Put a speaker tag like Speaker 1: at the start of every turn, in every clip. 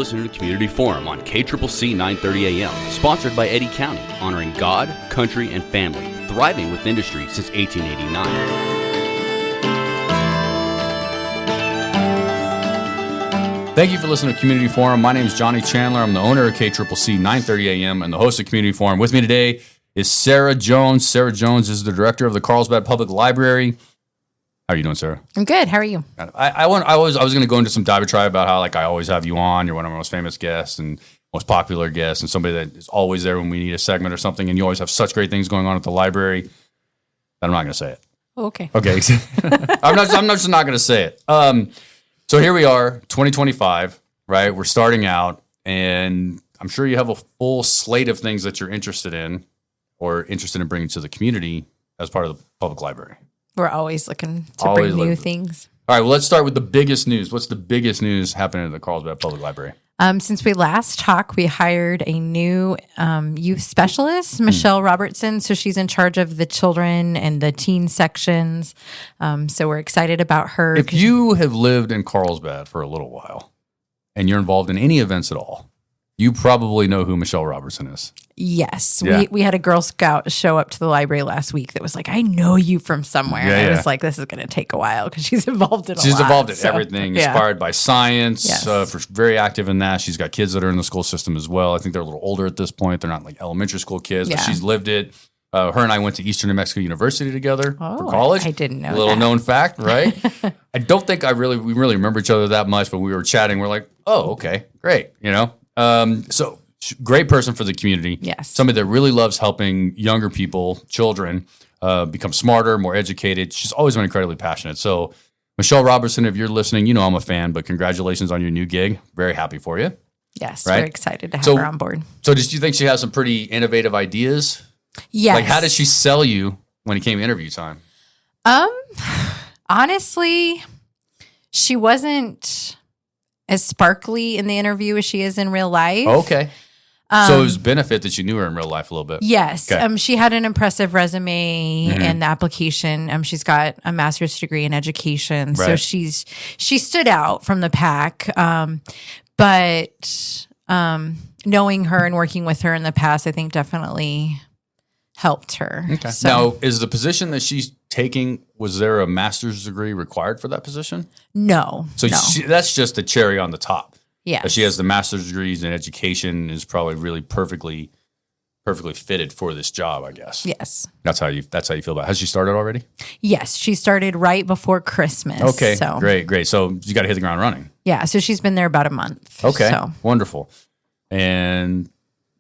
Speaker 1: listening to Community Forum on KCCC 930 AM, sponsored by Eddy County, honoring God, country, and family, thriving with industry since 1889.
Speaker 2: Thank you for listening to Community Forum. My name is Johnny Chandler. I'm the owner of KCCC 930 AM and the host of Community Forum. With me today is Sarah Jones. Sarah Jones is the director of the Carlsbad Public Library. How are you doing, Sarah?
Speaker 3: I'm good. How are you?
Speaker 2: I was going to go into some diatribe about how I always have you on. You're one of our most famous guests and most popular guests, and somebody that is always there when we need a segment or something. And you always have such great things going on at the library that I'm not going to say it.
Speaker 3: Okay.
Speaker 2: Okay. I'm just not going to say it. So here we are, 2025. Right, we're starting out, and I'm sure you have a full slate of things that you're interested in or interested in bringing to the community as part of the public library.
Speaker 3: We're always looking to bring new things.
Speaker 2: All right, well, let's start with the biggest news. What's the biggest news happening at the Carlsbad Public Library?
Speaker 3: Since we last talked, we hired a new youth specialist, Michelle Robertson. So she's in charge of the children and the teen sections. So we're excited about her.
Speaker 2: If you have lived in Carlsbad for a little while and you're involved in any events at all, you probably know who Michelle Robertson is.
Speaker 3: Yes.
Speaker 2: Yeah.
Speaker 3: We had a Girl Scout show up to the library last week that was like, I know you from somewhere.
Speaker 2: Yeah,
Speaker 3: I was like, this is going to take a while because she's involved in
Speaker 2: She's involved in everything,
Speaker 3: yeah.
Speaker 2: Inspired by science,
Speaker 3: Yes.
Speaker 2: Very active in that. She's got kids that are in the school system as well. I think they're a little older at this point. They're not like elementary school kids, but
Speaker 3: Yeah.
Speaker 2: she's lived it. Her and I went to Eastern New Mexico University together for
Speaker 3: Oh,
Speaker 2: college.
Speaker 3: I didn't know
Speaker 2: Little
Speaker 3: that.
Speaker 2: known fact, right? I don't think we really remember each other that much, but we were chatting. We're like, oh, okay, great. So great person for the community.
Speaker 3: Yes.
Speaker 2: Somebody that really loves helping younger people, children, become smarter, more educated. She's always been incredibly passionate. So Michelle Robertson, if you're listening, you know I'm a fan, but congratulations on your new gig. Very happy for you.
Speaker 3: Yes.
Speaker 2: Right?
Speaker 3: We're excited to have her on board.
Speaker 2: So did you think she has some pretty innovative ideas?
Speaker 3: Yes.
Speaker 2: Like, how did she sell you when it came to interview time?
Speaker 3: Honestly, she wasn't as sparkly in the interview as she is in real life.
Speaker 2: Okay. So it was benefit that you knew her in real life a little bit.
Speaker 3: Yes.
Speaker 2: Okay.
Speaker 3: She had an impressive resume and the application. She's got a master's degree in education. So
Speaker 2: Right.
Speaker 3: she stood out from the pack. But knowing her and working with her in the past, I think definitely helped her.
Speaker 2: Okay.
Speaker 3: So,
Speaker 2: Now, is the position that she's taking, was there a master's degree required for that position?
Speaker 3: no.
Speaker 2: So
Speaker 3: no.
Speaker 2: that's just the cherry on the top.
Speaker 3: Yes.
Speaker 2: That she has the master's degrees in education is probably really perfectly fitted for this job, I guess.
Speaker 3: Yes.
Speaker 2: That's how you feel about it. Has she started already?
Speaker 3: Yes. She started right before Christmas.
Speaker 2: Okay.
Speaker 3: So,
Speaker 2: Great. So you got to hit the ground running.
Speaker 3: yeah. So she's been there about a month.
Speaker 2: Okay.
Speaker 3: So.
Speaker 2: Wonderful. And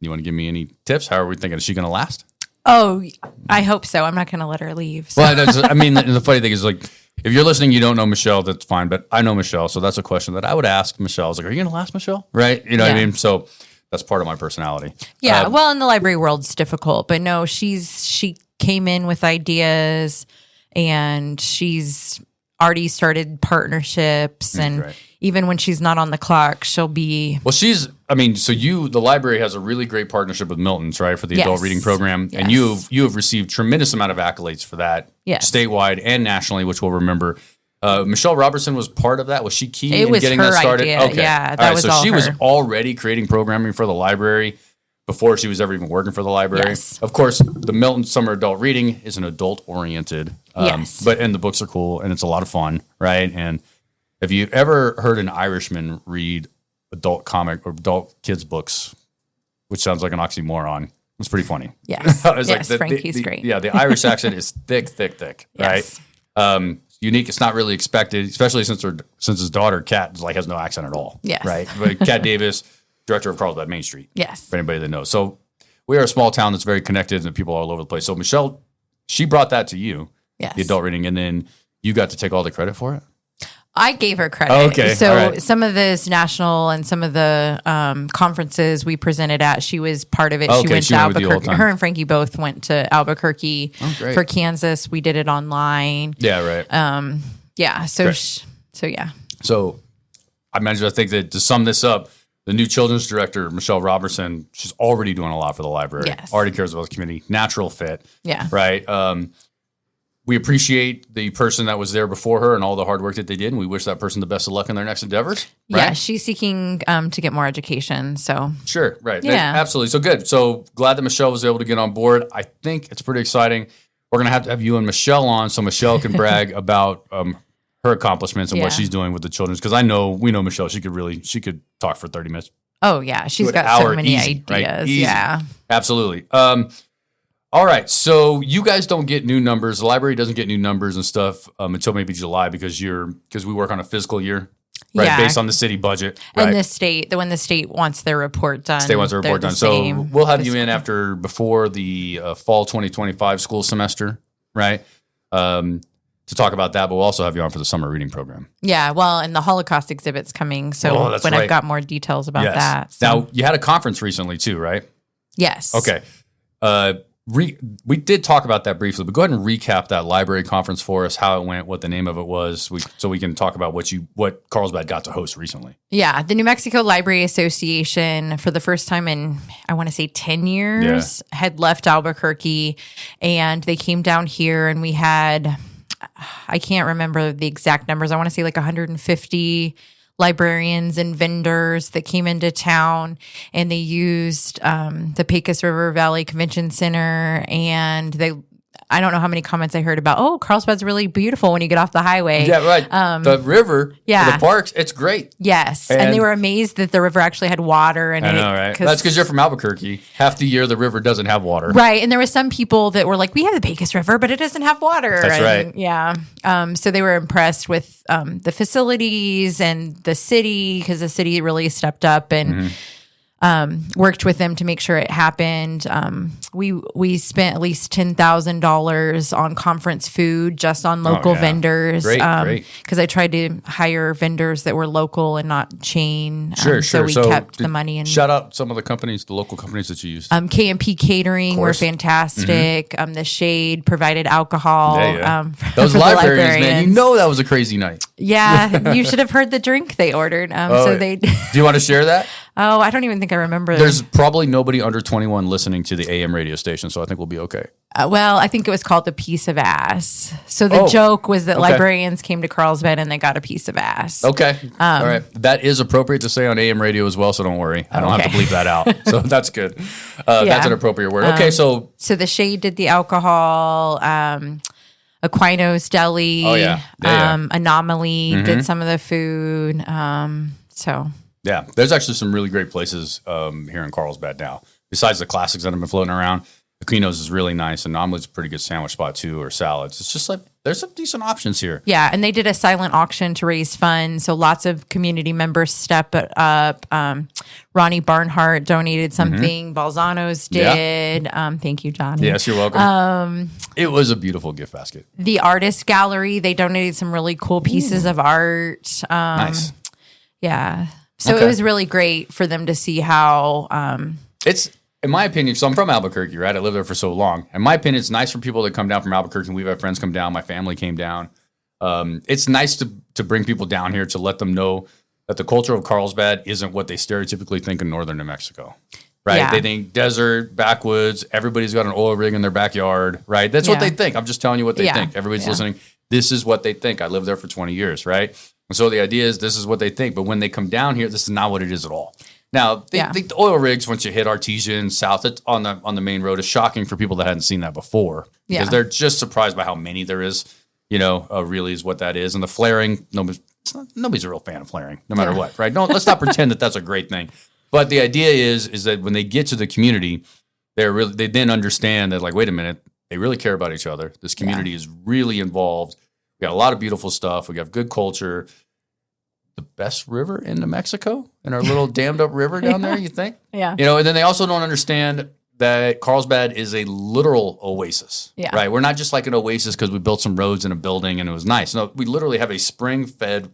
Speaker 2: you want to give me any tips? How are we thinking? Is she going to last?
Speaker 3: Oh, I hope so. I'm not going to let her leave. So.
Speaker 2: Well, the funny thing is, like, if you're listening, you don't know Michelle, that's fine. But I know Michelle, so that's a question that I would ask Michelle. I was like, are you going to last, Michelle? Right? You know what I
Speaker 3: Yeah.
Speaker 2: mean? So that's part of my personality.
Speaker 3: Yeah, well, in the library world, it's difficult, but no, she came in with ideas, and she's already started partnerships, and
Speaker 2: Great.
Speaker 3: even when she's not on the clock, she'll be.
Speaker 2: Well, the library has a really great partnership with Milton's, right, for the adult
Speaker 3: Yes.
Speaker 2: reading program, and
Speaker 3: Yes.
Speaker 2: you have received tremendous amount of accolades for that,
Speaker 3: Yes.
Speaker 2: statewide and nationally, which we'll remember. Michelle Robertson was part of that. Was she key
Speaker 3: It
Speaker 2: in
Speaker 3: was
Speaker 2: getting
Speaker 3: her
Speaker 2: that started?
Speaker 3: idea.
Speaker 2: Okay,
Speaker 3: Yeah,
Speaker 2: all
Speaker 3: that
Speaker 2: right.
Speaker 3: was
Speaker 2: So
Speaker 3: all
Speaker 2: she was
Speaker 3: her.
Speaker 2: already creating programming for the library before she was ever even working for the library.
Speaker 3: Yes.
Speaker 2: Of course, the Milton Summer Adult Reading is an adult oriented,
Speaker 3: Yes.
Speaker 2: and the books are cool and it's a lot of fun, right? And if you've ever heard an Irishman read adult comic or adult kids books, which sounds like an oxymoron, it's pretty funny.
Speaker 3: Yes,
Speaker 2: It's
Speaker 3: yes,
Speaker 2: the-
Speaker 3: Frankie's
Speaker 2: the-
Speaker 3: great.
Speaker 2: Yeah, the Irish accent is thick,
Speaker 3: Yes.
Speaker 2: right? Unique. It's not really expected, especially since his daughter Kat has no accent at all.
Speaker 3: Yes.
Speaker 2: Right. But Kat Davis, director of Carlsbad Main Street.
Speaker 3: Yes.
Speaker 2: For anybody that knows. So we are a small town that's very connected and people are all over the place. So Michelle, she brought that to you,
Speaker 3: Yes.
Speaker 2: the adult reading, and then you got to take all the credit for it.
Speaker 3: I gave her credit.
Speaker 2: Oh, okay.
Speaker 3: So
Speaker 2: All right.
Speaker 3: some of this national and some of the conferences we presented at, she was part of it.
Speaker 2: Okay,
Speaker 3: She went
Speaker 2: she
Speaker 3: to
Speaker 2: went with you all the
Speaker 3: Albuquerque.
Speaker 2: time.
Speaker 3: Her and Frankie both went to Albuquerque
Speaker 2: great.
Speaker 3: for Kansas. We did it online.
Speaker 2: Yeah. Right.
Speaker 3: Yeah. So,
Speaker 2: Great.
Speaker 3: yeah.
Speaker 2: So I think that to sum this up, the new children's director, Michelle Robertson, she's already doing a lot for the library.
Speaker 3: Yes.
Speaker 2: Already cares about the community. Natural fit.
Speaker 3: Yeah.
Speaker 2: Right. we appreciate the person that was there before her and all the hard work that they did. And we wish that person the best of luck in their next endeavors. Right?
Speaker 3: Yeah, she's seeking to get more education. So
Speaker 2: sure, right.
Speaker 3: Yeah.
Speaker 2: Absolutely. So good. So glad that Michelle was able to get on board. I think it's pretty exciting. We're going to have you and Michelle on so Michelle can brag about her accomplishments and what she's doing with the children. Because we know Michelle. She could talk for 30 minutes.
Speaker 3: Oh, yeah. She's got so many ideas.
Speaker 2: Right? Easy.
Speaker 3: Yeah.
Speaker 2: Absolutely. All right. So you guys don't get new numbers. The library doesn't get new numbers and stuff until maybe July because we work on a fiscal year, right?
Speaker 3: Yeah.
Speaker 2: Based on the city budget. Right?
Speaker 3: And when the state wants their report done.
Speaker 2: So we'll have you in before the fall 2025 school semester, right? To talk about that, but we'll also have you on for the summer reading program.
Speaker 3: Yeah, well, and the Holocaust exhibit's coming, so I've got more details about that. So.
Speaker 2: Now, you had a conference recently too, right?
Speaker 3: Yes.
Speaker 2: Okay. We did talk about that briefly, but go ahead and recap that library conference for us, how it went, what the name of it was, so we can talk about what Carlsbad got to host recently.
Speaker 3: Yeah, the New Mexico Library Association, for the first time in, I want to say 10 years, had left Albuquerque, and they came down here, and we had... I can't remember the exact numbers. I want to say like 150 librarians and vendors that came into town, and they used the Pecos River Valley Convention Center, and I don't know how many comments I heard about, Carlsbad's really beautiful when you get off the highway.
Speaker 2: Yeah, right. The river, the parks, it's great.
Speaker 3: Yes. And they were amazed that the river actually had water in it.
Speaker 2: I know, right? That's because you're from Albuquerque. Half the year, the river doesn't have water.
Speaker 3: Right. And there were some people that were like, we have the Pecos River, but it doesn't have water.
Speaker 2: That's right.
Speaker 3: Yeah. So they were impressed with the facilities and the city, because the city really stepped up and worked with them to make sure it happened. We spent at least $10,000 on conference food just on local vendors.
Speaker 2: Great.
Speaker 3: Because I tried to hire vendors that were local and not chain.
Speaker 2: Sure.
Speaker 3: So we kept the money. And
Speaker 2: shout out some of the local companies that you used.
Speaker 3: KMP Catering were fantastic. The Shade provided alcohol.
Speaker 2: Those librarians, man, you know that was a crazy night.
Speaker 3: Yeah, you should have heard the drink they ordered. Do
Speaker 2: you want to share that?
Speaker 3: Oh, I don't even think I remember.
Speaker 2: There's probably nobody under 21 listening to the AM radio station, so I think we'll be okay.
Speaker 3: Well, I think it was called the piece of ass. So the joke was that librarians came to Carlsbad and they got a piece of ass.
Speaker 2: Okay. All right. That is appropriate to say on AM radio as well, so don't worry. I don't have to bleep that out. So that's good. That's an appropriate word. Okay, so
Speaker 3: the Shade did the alcohol. Aquino's Deli. Anomaly did some of the food.
Speaker 2: Yeah, there's actually some really great places here in Carlsbad now. Besides the classics that have been floating around, Aquino's is really nice, and Anomaly's a pretty good sandwich spot too, or salads. It's just like there's some decent options here.
Speaker 3: Yeah, and they did a silent auction to raise funds, so lots of community members step up. Ronnie Barnhart donated something. Balzano's did. Thank you, Johnny.
Speaker 2: Yes, you're welcome. It was a beautiful gift basket. The
Speaker 3: Artist Gallery, they donated some really cool pieces of art.
Speaker 2: Nice.
Speaker 3: Yeah. So it was really great for them to see how...
Speaker 2: It's, in my opinion, so I'm from Albuquerque, right? I lived there for so long. In my opinion, it's nice for people to come down from Albuquerque, and we've had friends come down. My family came down. It's nice to bring people down here to let them know that the culture of Carlsbad isn't what they stereotypically think in northern New Mexico, right?
Speaker 3: Yeah.
Speaker 2: They think desert, backwoods, everybody's got an oil rig in their backyard, right? That's what they think. I'm just telling you what they think. Everybody's listening. This is what they think. I lived there for 20 years, right? And so the idea is this is what they think. But when they come down here, this is not what it is at all. Now, they think the oil rigs, once you hit Artesian South on the main road, is shocking for people that hadn't seen that before. Because they're just surprised by how many there is, really is what that is. And the flaring, nobody's a real fan of flaring, no matter what, right? Let's not pretend that that's a great thing. But the idea is that when they get to the community, they then understand that, like, wait a minute, they really care about each other. This community is really involved. We got a lot of beautiful stuff. We got good culture. The best river in New Mexico, in our little dammed up river down there, you think?
Speaker 3: Yeah.
Speaker 2: And then they also don't understand that Carlsbad is a literal oasis, right? We're not just like an oasis because we built some roads and a building and it was nice. No, we literally have a spring-fed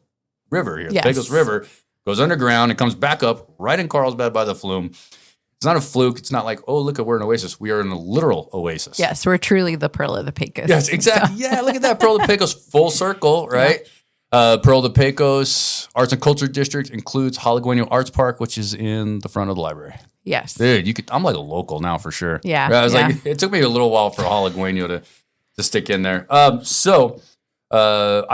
Speaker 2: river here. The Pecos River goes underground and comes back up right in Carlsbad by the flume. It's not a fluke. It's not like, oh, look, we're an oasis. We are in a literal oasis.
Speaker 3: Yes, we're truly the Pearl of the Pecos.
Speaker 2: Yes, exactly. So. Yeah, look at that. Pearl of the Pecos, full circle, right? Pearl of the Pecos Arts and Culture District includes Halagueno Arts Park, which is in the front of the library.
Speaker 3: Yes.
Speaker 2: Dude, I'm like a local now for sure.
Speaker 3: Yeah.
Speaker 2: I was like, it took me a little while for Halagueno to stick in there. I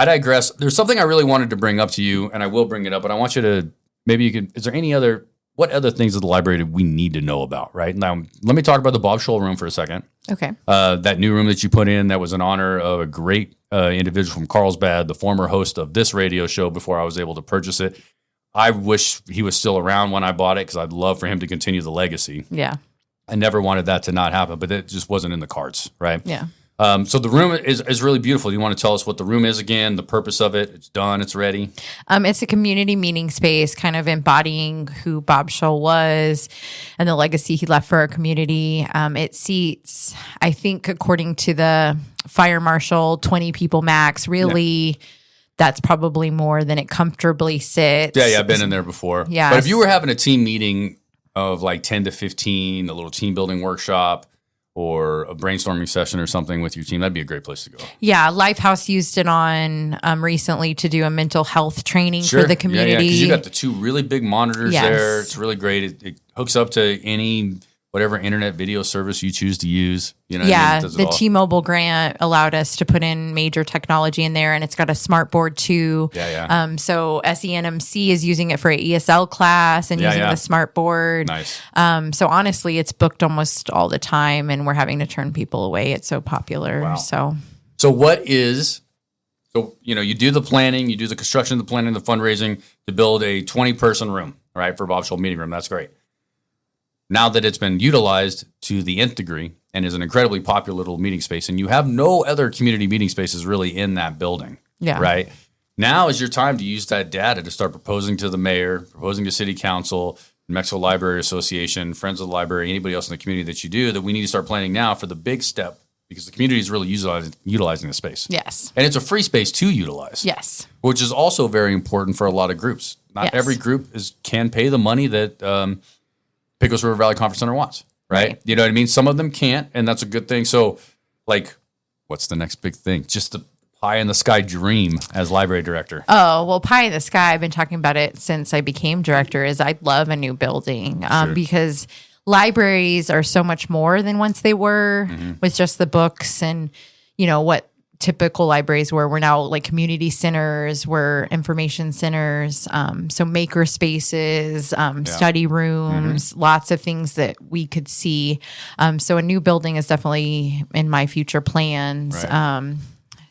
Speaker 2: digress. There's something I really wanted to bring up to you, and I will bring it up, but I want you to, maybe you can, is there any other, what other things of the library do we need to know about, right? Now, let me talk about the Bob Scholl room for a second.
Speaker 3: Okay.
Speaker 2: That new room that you put in, that was in honor of a great individual from Carlsbad, the former host of this radio show before I was able to purchase it. I wish he was still around when I bought it because I'd love for him to continue the legacy.
Speaker 3: Yeah.
Speaker 2: I never wanted that to not happen, but it just wasn't in the cards, right?
Speaker 3: Yeah.
Speaker 2: So the room is really beautiful. Do you want to tell us what the room is again, the purpose of it? It's done. It's ready.
Speaker 3: It's a community meeting space, kind of embodying who Bob Scholl was and the legacy he left for our community. It seats, I think, according to the fire marshal, 20 people max. Really, that's probably more than it comfortably sits.
Speaker 2: Yeah, I've been in there before.
Speaker 3: Yeah.
Speaker 2: But if you were having a team meeting of like 10 to 15, a little team building workshop, or a brainstorming session or something with your team, that'd be a great place to go.
Speaker 3: Yeah, Lifehouse used it on recently to do a mental health training for the community.
Speaker 2: Yeah, because you got the two really big monitors there. It's really great. It hooks up to any whatever internet video service you choose to use. You know,
Speaker 3: yeah,
Speaker 2: what I mean?
Speaker 3: the T-Mobile grant allowed us to put in major technology in there, and it's got a smart board too.
Speaker 2: Yeah.
Speaker 3: So SENMC is using it for an ESL class and using the smart board.
Speaker 2: Nice.
Speaker 3: So honestly, it's booked almost all the time, and we're having to turn people away. It's so popular.
Speaker 2: Wow.
Speaker 3: So
Speaker 2: you do the planning, you do the construction, the planning, the fundraising to build a 20-person room, right, for Bob Scholl meeting room. That's great. Now that it's been utilized to the nth degree and is an incredibly popular little meeting space, and you have no other community meeting spaces really in that building, right? Now is your time to use that data to start proposing to the mayor, proposing to city council, New Mexico Library Association, Friends of the Library, anybody else in the community that you do, that we need to start planning now for the big step, because the community is really utilizing the space.
Speaker 3: Yes.
Speaker 2: And it's a free space to utilize.
Speaker 3: Yes.
Speaker 2: Which is also very important for a lot of groups. Not every group can pay the money that Pecos River Valley Conference Center wants, right? You know what I mean? Some of them can't, and that's a good thing. So, like, what's the next big thing? Just the pie in the sky dream as library director.
Speaker 3: Oh, well, pie in the sky, I've been talking about it since I became director, is I'd love a new building because libraries are so much more than once they were with just the books and, you know, what typical libraries were. We're now like community centers, we're information centers, so maker spaces, study rooms, lots of things that we could see. So a new building is definitely in my future plans.
Speaker 2: Right.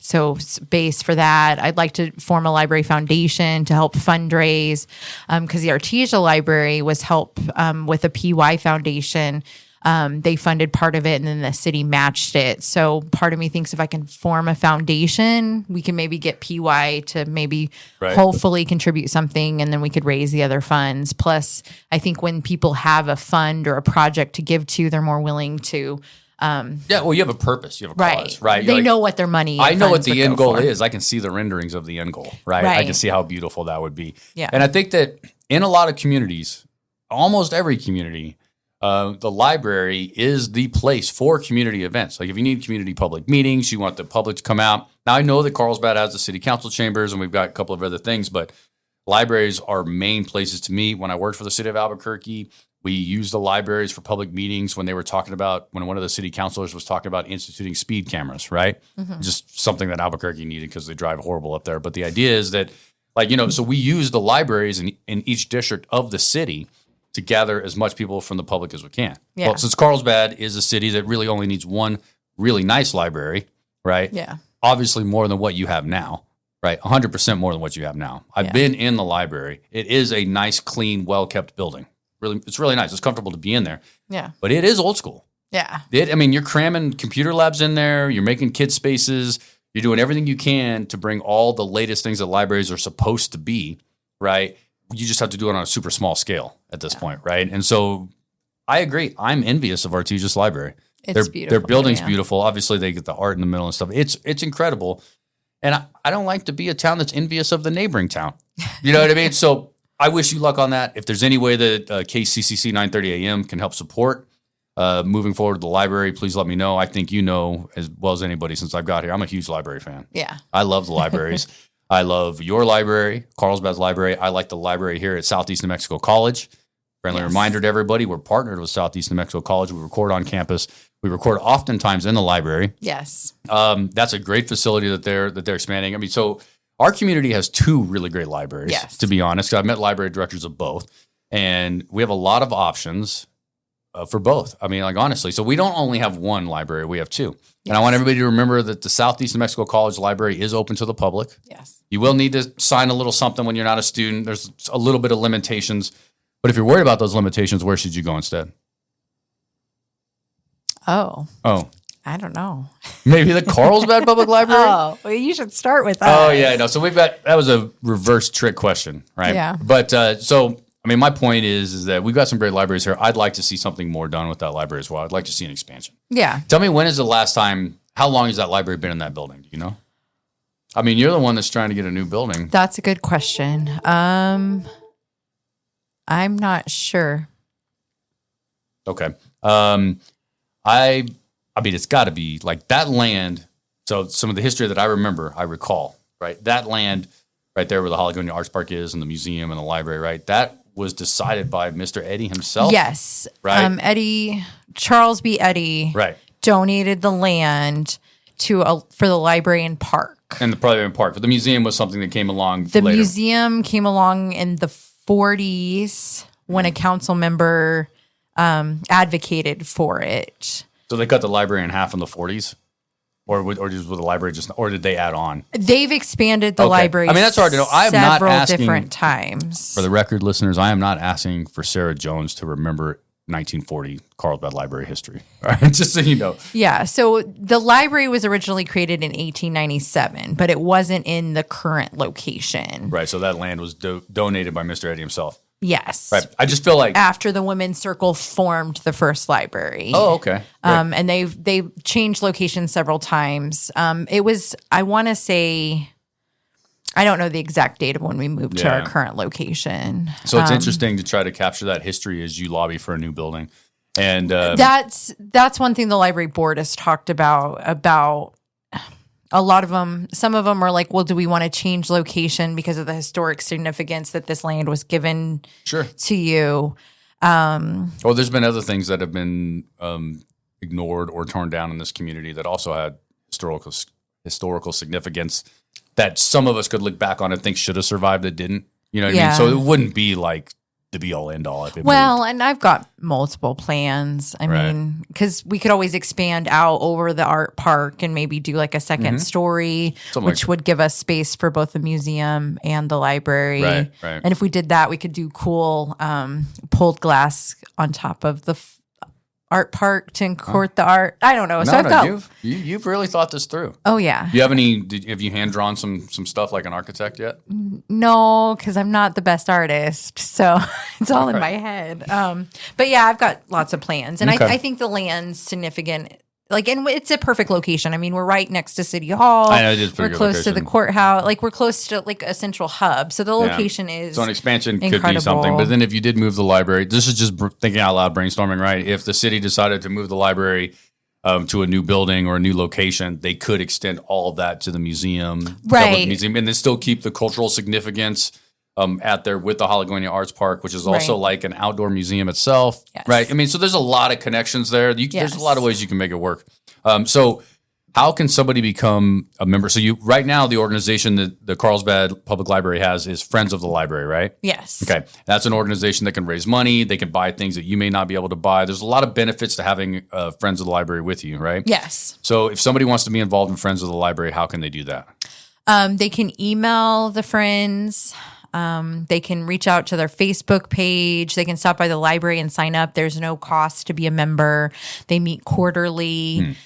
Speaker 3: So space for that. I'd like to form a library foundation to help fundraise because the Artesia Library was help with a PY foundation. They funded part of it and then the city matched it. So part of me thinks if I can form a foundation, we can maybe get PY to maybe hopefully contribute something and then we could raise the other funds. Plus, I think when people have a fund or a project to give to, they're more willing to.
Speaker 2: Well, you have a purpose, you have a cause, right?
Speaker 3: They know what their money
Speaker 2: I know what the end goal is. I can see the renderings of the end goal, right? I can see how beautiful that would be.
Speaker 3: Yeah.
Speaker 2: And I think that in a lot of communities, almost every community, the library is the place for community events. Like if you need community public meetings, you want the public to come out. Now, I know that Carlsbad has the city council chambers and we've got a couple of other things, but libraries are main places to meet. When I worked for the city of Albuquerque, we used the libraries for public meetings when they were talking about, when one of the city councilors was talking about instituting speed cameras, right? Just something that Albuquerque needed because they drive horrible up there. But the idea is that, so we use the libraries in each district of the city to gather as much people from the public as we can.
Speaker 3: Yeah.
Speaker 2: Well, since Carlsbad is a city that really only needs one really nice library, right?
Speaker 3: Yeah.
Speaker 2: Obviously more than what you have now, right? 100% more than what you have now. I've been in the library. It is a nice, clean, well-kept building. Really, it's really nice. It's comfortable to be in there.
Speaker 3: Yeah.
Speaker 2: But it is old school.
Speaker 3: Yeah.
Speaker 2: You're cramming computer labs in there. You're making kid spaces. You're doing everything you can to bring all the latest things that libraries are supposed to be, right? You just have to do it on a super small scale at this point, right? And so I agree. I'm envious of Artesia's library.
Speaker 3: It's beautiful.
Speaker 2: Their building's beautiful. Obviously, they get the art in the middle and stuff. It's incredible. And I don't like to be a town that's envious of the neighboring town. You know what I mean? So I wish you luck on that. If there's any way that KCCC 930 AM can help support moving forward with the library, please let me know. I think you know as well as anybody since I've got here. I'm a huge library fan.
Speaker 3: Yeah.
Speaker 2: I love the libraries. I love your library, Carlsbad's library. I like the library here at Southeast New Mexico College. Friendly reminder to everybody, we're partnered with Southeast New Mexico College. We record on campus. We record oftentimes in the library.
Speaker 3: Yes.
Speaker 2: That's a great facility that they're expanding. I mean, so our community has two really great libraries, to be honest. 'Cause I've met library directors of both, and we have a lot of options for both. I mean, like honestly, so we don't only have one library, we have two. And I want everybody to remember that the Southeast New Mexico College Library is open to the public.
Speaker 3: Yes.
Speaker 2: You will need to sign a little something when you're not a student. There's a little bit of limitations. But if you're worried about those limitations, where should you go instead?
Speaker 3: Oh, I don't know.
Speaker 2: Maybe the Carlsbad Public Library?
Speaker 3: Oh, well, you should start with that.
Speaker 2: Oh, yeah. No. So that was a reverse trick question, right?
Speaker 3: Yeah.
Speaker 2: But so, I mean, my point is that we've got some great libraries here. I'd like to see something more done with that library as well. I'd like to see an expansion.
Speaker 3: Yeah.
Speaker 2: Tell me, when is the last time, how long has that library been in that building? Do you know? I mean, you're the one that's trying to get a new building.
Speaker 3: That's a good question. I'm not sure.
Speaker 2: Okay. I mean, it's got to be like that land. So some of the history that I recall, right? That land right there where the Holigonia Arts Park is and the museum and the library, right? That was decided by Mr. Eddy himself.
Speaker 3: Yes.
Speaker 2: Right.
Speaker 3: Charles B. Eddy
Speaker 2: Right.
Speaker 3: donated the land for the library and park.
Speaker 2: And the library and park. But the museum was something that came along
Speaker 3: The
Speaker 2: later.
Speaker 3: museum came along in the 40s when a council member advocated for it.
Speaker 2: So they cut the library in half in the 40s? Or just with the library or did they add on?
Speaker 3: They've expanded the
Speaker 2: Okay.
Speaker 3: library.
Speaker 2: I mean, that's hard to know. I am not
Speaker 3: several
Speaker 2: asking-
Speaker 3: different times.
Speaker 2: For the record, listeners, I am not asking for Sarah Jones to remember 1940 Carlsbad Library history. All right, just so you know.
Speaker 3: Yeah. So the library was originally created in 1897, but it wasn't in the current location.
Speaker 2: Right, so that land was donated by Mr. Eddy himself.
Speaker 3: Yes.
Speaker 2: Right, I just feel like...
Speaker 3: After the Women's Circle formed the first library.
Speaker 2: Oh, okay. Great.
Speaker 3: And they've changed locations several times. It was, I want to say, I don't know the exact date of when we moved to our current location.
Speaker 2: So it's interesting to try to capture that history as you lobby for a new building. And
Speaker 3: that's one thing the library board has talked about a lot of them. Some of them are like, well, do we want to change location because of the historic significance that this land was given to you?
Speaker 2: Well, there's been other things that have been ignored or torn down in this community that also had historical significance that some of us could look back on and think should have survived that didn't. You know what I mean? So it wouldn't be like the be all end all.
Speaker 3: And I've got multiple plans. I mean, because we could always expand out over the art park and maybe do like a second story, which would give us space for both the museum and the library.
Speaker 2: Right.
Speaker 3: And if we did that, we could do cool pulled glass on top of the art park to court the art. I don't know.
Speaker 2: You've really thought this through.
Speaker 3: Oh yeah.
Speaker 2: Do you have have you hand drawn some stuff like an architect yet?
Speaker 3: No, because I'm not the best artist, so it's all in my head. But yeah, I've got lots of plans, and I think the land's significant. Like, and it's a perfect location. I mean, we're right next to City Hall.
Speaker 2: I know, it is a pretty
Speaker 3: We're
Speaker 2: good
Speaker 3: close to
Speaker 2: location.
Speaker 3: the courthouse. Like, we're close to like a central hub. So the location is
Speaker 2: so an expansion
Speaker 3: incredible.
Speaker 2: could be something. But then if you did move the library, this is just thinking out loud, brainstorming, right? If the city decided to move the library to a new building or a new location, they could extend all of that to the museum,
Speaker 3: right?
Speaker 2: Museum, and then still keep the cultural significance at there with the Holigonia Arts Park, which is also like an outdoor museum itself, right? I mean, so there's a lot of connections there. There's a lot of ways you can make it work. So how can somebody become a member? So right now, the organization that the Carlsbad Public Library has is Friends of the Library, right?
Speaker 3: Yes.
Speaker 2: Okay. That's an organization that can raise money. They can buy things that you may not be able to buy. There's a lot of benefits to having Friends of the Library with you, right?
Speaker 3: Yes.
Speaker 2: So if somebody wants to be involved in Friends of the Library, how can they do that?
Speaker 3: They can email the friends. They can reach out to their Facebook page. They can stop by the library and sign up. There's no cost to be a member. They meet quarterly.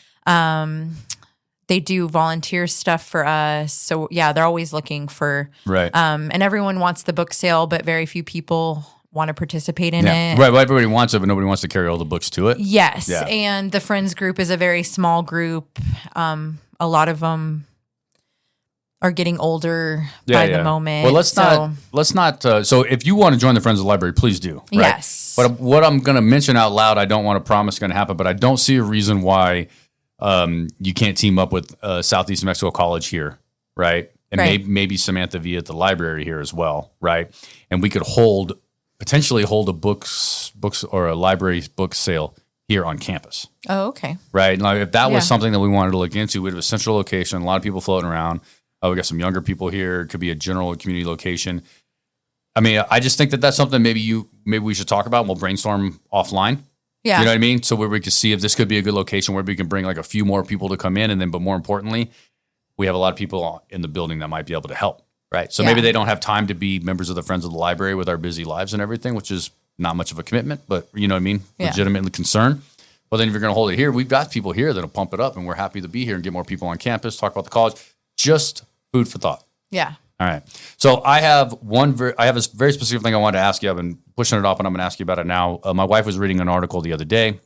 Speaker 3: They do volunteer stuff for us. So yeah, they're always looking for, and everyone wants the book sale, but very few people want to participate in it.
Speaker 2: Right. Well, everybody wants it, but nobody wants to carry all the books to it.
Speaker 3: Yes. Yeah. And the Friends group is a very small group. A lot of them are getting older by the moment.
Speaker 2: Well, let's not. So if you want to join the Friends of the Library, please do. Right?
Speaker 3: Yes.
Speaker 2: But what I'm going to mention out loud, I don't want to promise going to happen, but I don't see a reason why you can't team up with Southeast New Mexico College here, right? And maybe Samantha V at the library here as well, right? And we could hold potentially hold a books or a library book sale here on campus.
Speaker 3: Oh, okay.
Speaker 2: Right. Like if that
Speaker 3: Yeah.
Speaker 2: was something that we wanted to look into, we'd have a central location, a lot of people floating around. We got some younger people here. It could be a general community location. I mean, I just think that that's something maybe we should talk about and we'll brainstorm offline.
Speaker 3: Yeah.
Speaker 2: You know what I mean? So where we could see if this could be a good location where we can bring like a few more people to come in. And then, but more importantly, we have a lot of people in the building that might be able to help. Right. So maybe they don't have time to be members of the Friends of the Library with our busy lives and everything, which is not much of a commitment, but you know what I mean?
Speaker 3: Yeah.
Speaker 2: Legitimately concerned. Well, then if you're going to hold it here, we've got people here that'll pump it up and we're happy to be here and get more people on campus, talk about the college, just food for thought.
Speaker 3: Yeah.
Speaker 2: All right. So I have I have a very specific thing I wanted to ask you. I've been pushing it off and I'm going to ask you about it now. My wife was reading an article the other day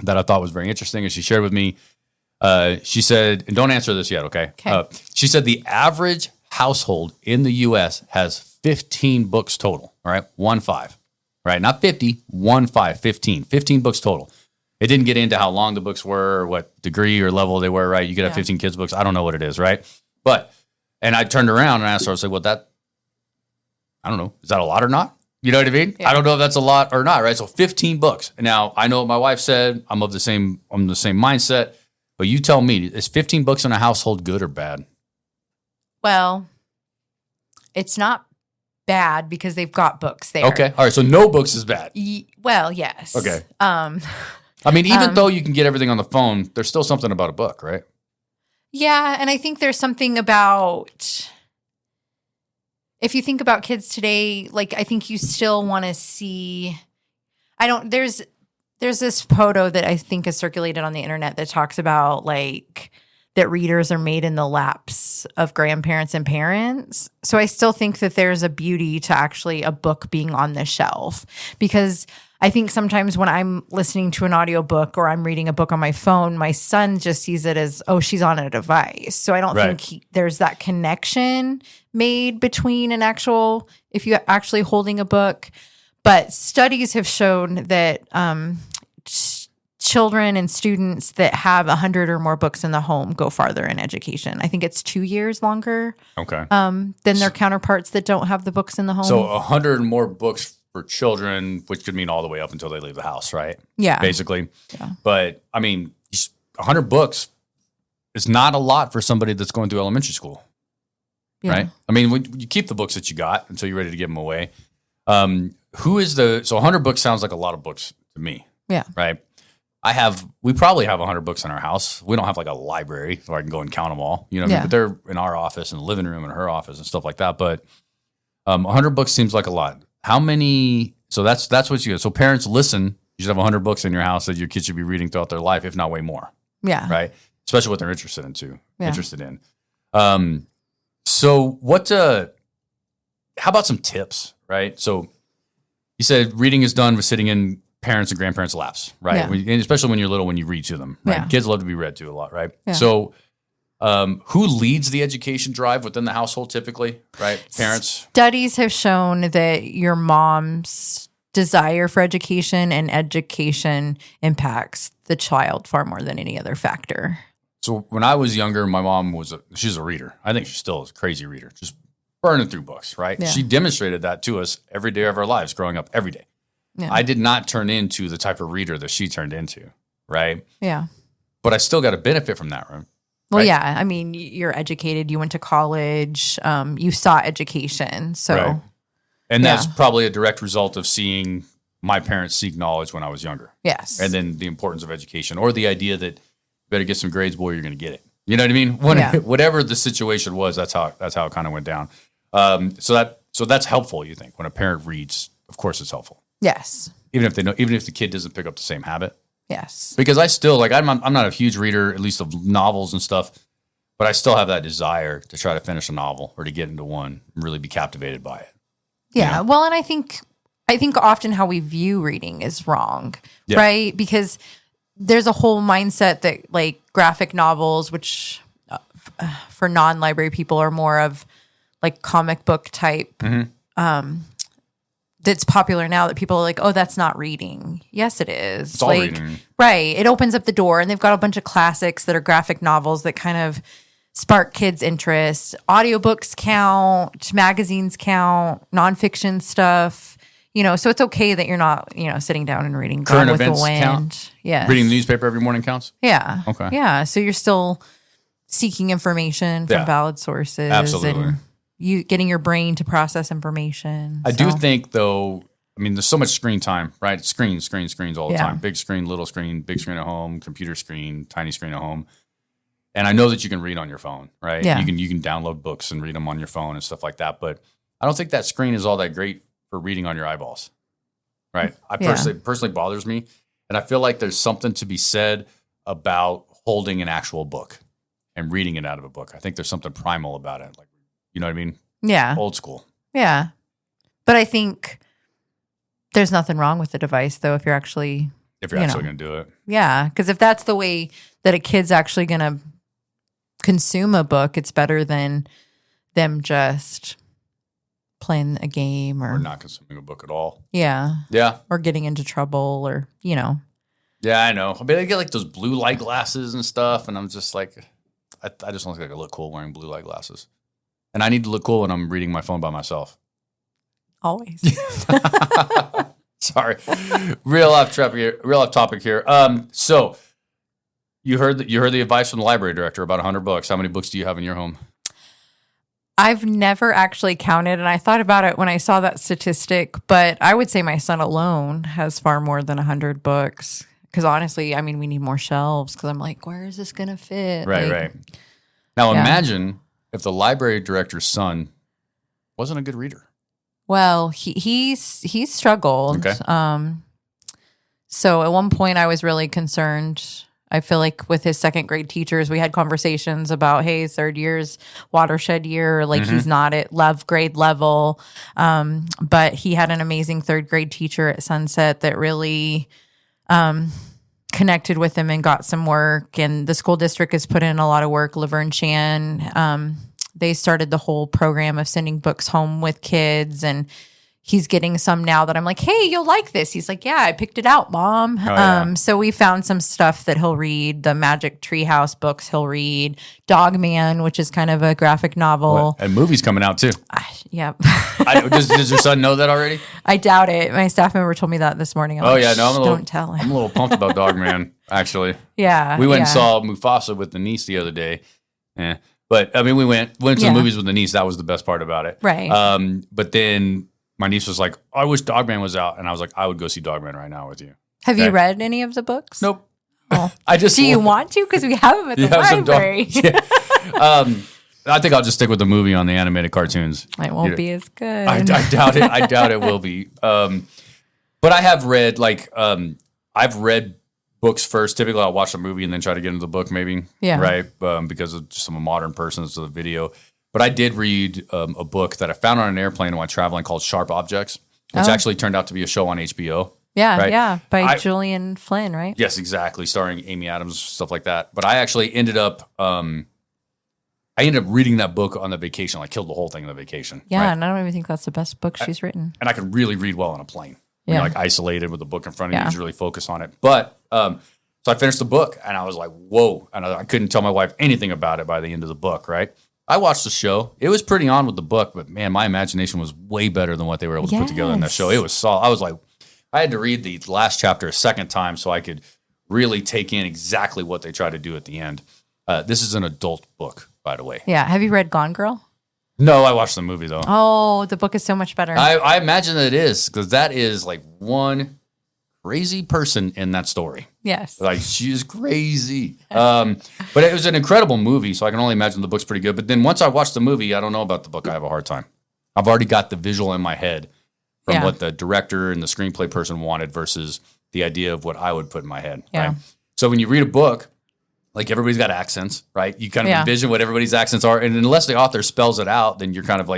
Speaker 2: that I thought was very interesting and she shared with me. She said, and don't answer this yet, okay? She said the average household in the U.S. has 15 books total, all right? 15, right? Not 50, 15 books total. It didn't get into how long the books were or what degree or level they were, right? You could have 15 kids' books. I don't know what it is, right? But, and I turned around and asked her, I was like, well, I don't know. Is that a lot or not? You know what I mean? Yeah. I don't know if that's a lot or not, right? So 15 books. Now, I know what my wife said. I'm the same mindset. But you tell me, is 15 books in a household good or bad?
Speaker 3: Well, it's not bad because they've got books there.
Speaker 2: Okay. All right. So no books is bad.
Speaker 3: Well, yes.
Speaker 2: Okay. I mean, even though you can get everything on the phone, there's still something about a book, right?
Speaker 3: Yeah. And I think there's something about, if you think about kids today, like I think you still want to see, there's this photo that I think is circulated on the internet that talks about like that readers are made in the laps of grandparents and parents. So I still think that there's a beauty to actually a book being on the shelf, because I think sometimes when I'm listening to an audiobook or I'm reading a book on my phone, my son just sees it as, oh, she's on a device. So I don't think there's that connection made between if you're actually holding a book. But studies have shown that children and students that have 100 or more books in the home go farther in education. I think it's 2 years longer than their counterparts that don't have the books in the home.
Speaker 2: So 100 and more books for children, which could mean all the way up until they leave the house, right?
Speaker 3: Yeah.
Speaker 2: Basically. Yeah. But, I mean, 100 books is not a lot for somebody that's going through elementary school, right? I mean, you keep the books that you got until you're ready to give them away. So 100 books sounds like a lot of books to me.
Speaker 3: Yeah.
Speaker 2: Right. We probably have 100 books in our house. We don't have like a library where I can go and count them all, you know, but they're in our office and the living room and her office and stuff like that. But 100 books seems like a lot. How many? So that's what you get. So parents, listen, you should have 100 books in your house that your kids should be reading throughout their life, if not way more.
Speaker 3: Yeah.
Speaker 2: Right. Especially what they're interested in. So how about some tips, right? So you said reading is done with sitting in parents and grandparents' laps, right?
Speaker 3: Yeah.
Speaker 2: And especially when you're little, when you read to them, right?
Speaker 3: Yeah.
Speaker 2: Kids love to be read to a lot, right?
Speaker 3: Yeah.
Speaker 2: So who leads the education drive within the household typically, right? Parents?
Speaker 3: Studies have shown that your mom's desire for education and education impacts the child far more than any other factor.
Speaker 2: So when I was younger, my mom she's a reader. I think she still is a crazy reader, just burning through books, right?
Speaker 3: Yeah.
Speaker 2: She demonstrated that to us every day of our lives growing up, every day. Yeah. I did not turn into the type of reader that she turned into, right?
Speaker 3: Yeah.
Speaker 2: But I still got a benefit from that, right?
Speaker 3: Well, yeah. I mean, you're educated. You went to college. You saw education. So,
Speaker 2: right. And that's probably a direct result of seeing my parents seek knowledge when I was younger.
Speaker 3: Yes.
Speaker 2: And then the importance of education, or the idea that you better get some grades, boy, you're going to get it. You know what I mean? Whatever the situation was, that's how it kind of went down. So that's helpful. You think when a parent reads, of course, it's helpful.
Speaker 3: Yes.
Speaker 2: Even if the kid doesn't pick up the same habit.
Speaker 3: Yes.
Speaker 2: Because I still I'm not a huge reader, at least of novels and stuff, but I still have that desire to try to finish a novel or to get into one and really be captivated by it.
Speaker 3: Yeah. You know? Well, and I think often how we view reading is wrong, right? Because there's a whole mindset that like graphic novels, which for non-library people are more of like comic book type, that's popular now, that people are like, oh, that's not reading. Yes, it is.
Speaker 2: It's all reading.
Speaker 3: Right. It opens up the door, and they've got a bunch of classics that are graphic novels that kind of spark kids' interest. Audiobooks count, magazines count, nonfiction stuff. so it's okay that you're not, sitting down and reading
Speaker 2: Current
Speaker 3: Gone with the
Speaker 2: events
Speaker 3: Wind.
Speaker 2: count?
Speaker 3: Yeah.
Speaker 2: Reading the newspaper every morning counts?
Speaker 3: Yeah.
Speaker 2: Okay.
Speaker 3: Yeah. So you're still seeking information from
Speaker 2: Yeah.
Speaker 3: valid sources.
Speaker 2: Absolutely.
Speaker 3: And you getting your brain to process information.
Speaker 2: I do think, though, there's so much screen time, right? Screens all the
Speaker 3: Yeah.
Speaker 2: time. Big screen, little screen, big screen at home, computer screen, tiny screen at home. And I know that you can read on your phone, right?
Speaker 3: Yeah.
Speaker 2: You can download books and read them on your phone and stuff like that. But I don't think that screen is all that great for reading on your eyeballs, right? Personally bothers me. And I feel like there's something to be said about holding an actual book and reading it out of a book. I think there's something primal about it. Like, you know what I mean?
Speaker 3: Yeah.
Speaker 2: Old school.
Speaker 3: Yeah. But I think there's nothing wrong with the device, though, if you're actually
Speaker 2: Going to do it.
Speaker 3: Yeah. Because if that's the way that a kid's actually going to consume a book, it's better than them just playing a game
Speaker 2: Or not consuming a book at all.
Speaker 3: Yeah.
Speaker 2: Yeah.
Speaker 3: Or getting into trouble or,
Speaker 2: Yeah, I know. I get like those blue light glasses and stuff, and I'm just like, I just don't think I look cool wearing blue light glasses. And I need to look cool when I'm reading my phone by myself.
Speaker 3: Always.
Speaker 2: Sorry. Real off topic here. So you heard the advice from the library director about 100 books. How many books do you have in your home?
Speaker 3: I've never actually counted, and I thought about it when I saw that statistic, but I would say my son alone has far more than 100 books. Because honestly, we need more shelves because I'm like, where is this going to fit?
Speaker 2: Right. Now imagine if the library director's son wasn't a good reader.
Speaker 3: Well, he's struggled.
Speaker 2: Okay.
Speaker 3: So at one point I was really concerned. I feel like with his second grade teachers, we had conversations about, hey, third year's watershed year, like he's not at grade level. But he had an amazing third grade teacher at Sunset that really connected with him and got some work. And the school district has put in a lot of work. Laverne Chan, they started the whole program of sending books home with kids, and he's getting some now that I'm like, hey, you'll like this. He's like, yeah, I picked it out, Mom.
Speaker 2: Oh, yeah.
Speaker 3: So we found some stuff that he'll read, the Magic Treehouse books he'll read, Dog Man, which is kind of a graphic novel.
Speaker 2: And movies coming out too.
Speaker 3: Yeah.
Speaker 2: Does your son know that already?
Speaker 3: I doubt it. My staff member told me that this morning. I'm like, don't tell him.
Speaker 2: I'm a little pumped about Dog Man, actually.
Speaker 3: Yeah.
Speaker 2: We went and saw Mufasa with the niece the other day. But we went to the movies with the niece. That was the best part about it.
Speaker 3: Right.
Speaker 2: But then my niece was like, I wish Dog Man was out. And I was like, I would go see Dog Man right now with you.
Speaker 3: Have you read any of the books?
Speaker 2: Nope.
Speaker 3: Oh.
Speaker 2: Do
Speaker 3: you want to? Because we have them at the library.
Speaker 2: I think I'll just stick with the movie on the animated cartoons.
Speaker 3: It won't be as good.
Speaker 2: I doubt it. I doubt it will be. But I have read, I've read books first. Typically, I'll watch a movie and then try to get into the book maybe.
Speaker 3: Yeah.
Speaker 2: Right? Because of just I'm a modern person, so the video. But I did read a book that I found on an airplane while traveling called Sharp Objects, which actually turned out to be a show on HBO.
Speaker 3: Yeah,
Speaker 2: right?
Speaker 3: yeah, by Julian Flynn, right?
Speaker 2: Yes, exactly, starring Amy Adams, stuff like that. But I actually ended up reading that book on the vacation. I killed the whole thing on the vacation.
Speaker 3: Yeah,
Speaker 2: right?
Speaker 3: and I don't even think that's the best book she's written.
Speaker 2: And I can really read well on a plane.
Speaker 3: Yeah.
Speaker 2: You're isolated with the book in front of you, you just really focus on it. But so I finished the book and I was like, whoa. And I couldn't tell my wife anything about it by the end of the book, right? I watched the show. It was pretty on with the book, but man, my imagination was way better than what they were able to put together in that show. It was solid. I was like, I had to read the last chapter a second time so I could really take in exactly what they tried to do at the end. This is an adult book, by the way.
Speaker 3: Yeah. Have you read Gone Girl?
Speaker 2: No, I watched the movie though.
Speaker 3: Oh, the book is so much better.
Speaker 2: I imagine that it is, because that is one crazy person in that story.
Speaker 3: Yes.
Speaker 2: She's crazy. But it was an incredible movie, so I can only imagine the book's pretty good. But then once I watched the movie, I don't know about the book. I have a hard time. I've already got the visual in my head from what the director and the screenplay person wanted versus the idea of what I would put in my head.
Speaker 3: Yeah.
Speaker 2: Right? So when you read a book, everybody's got accents, right? You kind of envision what everybody's accents are. And unless the author spells it out, then you're kind of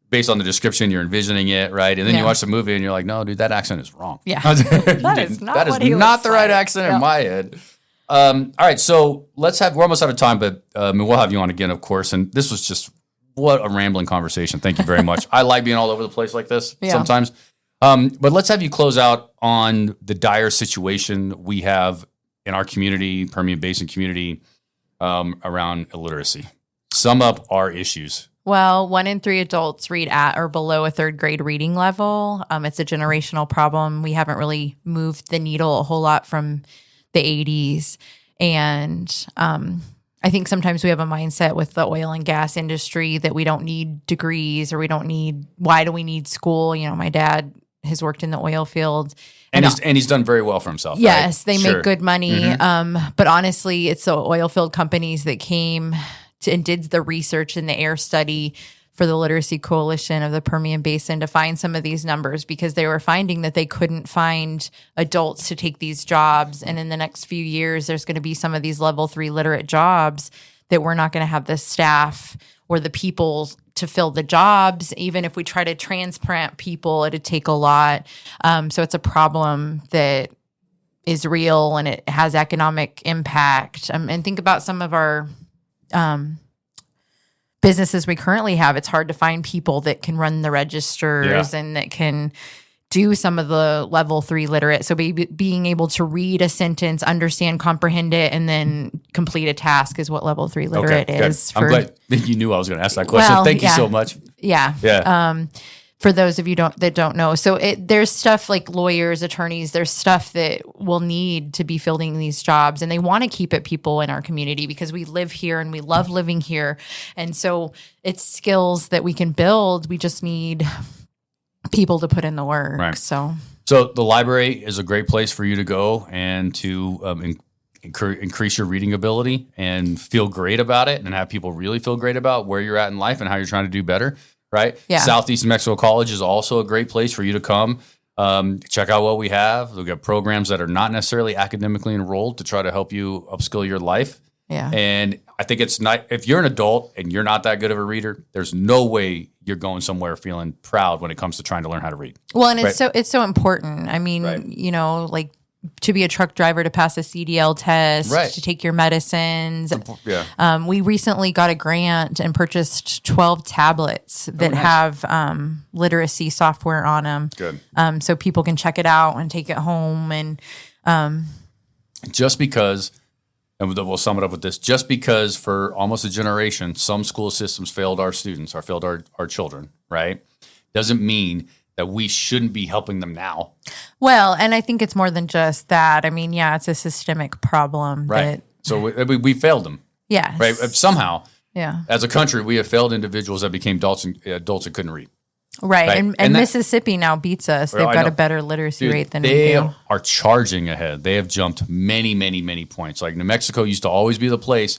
Speaker 2: based on the description, you're envisioning it, right? And then you watch the movie and you're like, no, dude, that accent is wrong.
Speaker 3: Yeah.
Speaker 2: that is not the right accent in my head. All right, so we're almost out of time, but we'll have you on again, of course. And this was just, what a rambling conversation. Thank you very much. I like being all over the place like this sometimes. But let's have you close out on the dire situation we have in our community, Permian Basin community, around illiteracy. Sum up our issues.
Speaker 3: Well, 1 in 3 adults read at or below a third grade reading level. It's a generational problem. We haven't really moved the needle a whole lot from the 80s. And I think sometimes we have a mindset with the oil and gas industry that we don't need degrees or why do we need school? You know, my dad has worked in the oil field.
Speaker 2: And he's done very well for himself.
Speaker 3: Yes,
Speaker 2: right?
Speaker 3: they make good money. But honestly, it's the oil field companies that came and did the research and the air study for the Literacy Coalition of the Permian Basin to find some of these numbers, because they were finding that they couldn't find adults to take these jobs. And in the next few years, there's going to be some of these level 3 literate jobs that we're not going to have the staff or the people to fill the jobs. Even if we try to transplant people, it'd take a lot. So it's a problem that is real and it has economic impact. And think about some of our businesses we currently have. It's hard to find people that can run the registers and that can do some of the level 3 literate. So being able to read a sentence, understand, comprehend it, and then complete a task is what level 3 literate is.
Speaker 2: I'm glad you knew I was going to ask that question. Thank you so much.
Speaker 3: Yeah. For those of you that don't know. So there's stuff like lawyers, attorneys, there's stuff that will need to be filling these jobs, and they want to keep it people in our community because we live here and we love living here. And so it's skills that we can build. We just need people to put in the work.
Speaker 2: Right.
Speaker 3: So
Speaker 2: the library is a great place for you to go and to increase your reading ability and feel great about it, and have people really feel great about where you're at in life and how you're trying to do better. Right?
Speaker 3: Yeah.
Speaker 2: Southeast New Mexico College is also a great place for you to come. Check out what we have. We've got programs that are not necessarily academically enrolled to try to help you upskill your life.
Speaker 3: Yeah.
Speaker 2: And I think it's not, if you're an adult and you're not that good of a reader, there's no way you're going somewhere feeling proud when it comes to trying to learn how to read.
Speaker 3: Well, and it's so important. I mean, you know, like to be a truck driver, to pass a CDL test, to take your medicines.
Speaker 2: Yeah.
Speaker 3: We recently got a grant and purchased 12 tablets that have literacy software on them.
Speaker 2: Good.
Speaker 3: So people can check it out and take it home. And
Speaker 2: just because, and we'll sum it up with this, just because for almost a generation, some school systems failed our students or failed our children, right? Doesn't mean that we shouldn't be helping them now. Well,
Speaker 3: and I think it's more than just that. I mean, yeah, it's a systemic problem.
Speaker 2: Right. So we failed them.
Speaker 3: Yes.
Speaker 2: Right. Somehow,
Speaker 3: yeah.
Speaker 2: As a country, we have failed individuals that became adults that couldn't read.
Speaker 3: Right. And Mississippi now beats us. They've got a better literacy rate than we do.
Speaker 2: They are charging ahead. They have jumped many, many, many points. Like New Mexico used to always be the place.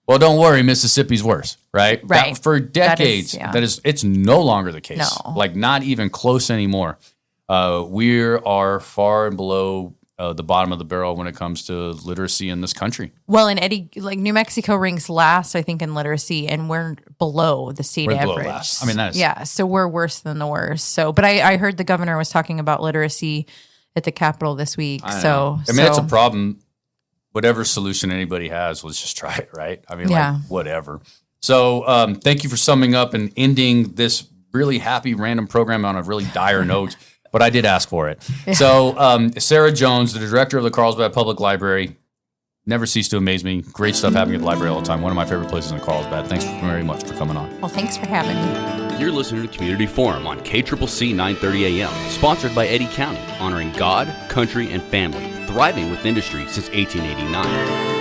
Speaker 2: Well, don't worry, Mississippi's worse, right?
Speaker 3: Right.
Speaker 2: For decades, it's no longer the case.
Speaker 3: No.
Speaker 2: Like not even close anymore. We are far and below the bottom of the barrel when it comes to literacy in this country.
Speaker 3: Well, and Eddie, like New Mexico ranks last, I think, in literacy, and we're below the state average.
Speaker 2: Below last. I mean, that is
Speaker 3: so we're worse than the worst. So, but I heard the governor was talking about literacy at the Capitol this week. It's
Speaker 2: a problem. Whatever solution anybody has, let's just try it, right? I mean, like, whatever. So thank you for summing up and ending this really happy random program on a really dire note, but I did ask for it. Yeah. So Sarah Jones, the director of the Carlsbad Public Library, never cease to amaze me. Great stuff happening at the library all the time. One of my favorite places in Carlsbad. Thanks very much for coming on.
Speaker 3: Well, thanks for having me.
Speaker 1: You're listening to Community Forum on KCCC 930 AM, sponsored by Eddy County, honoring God, country, and family, thriving with industry since 1889.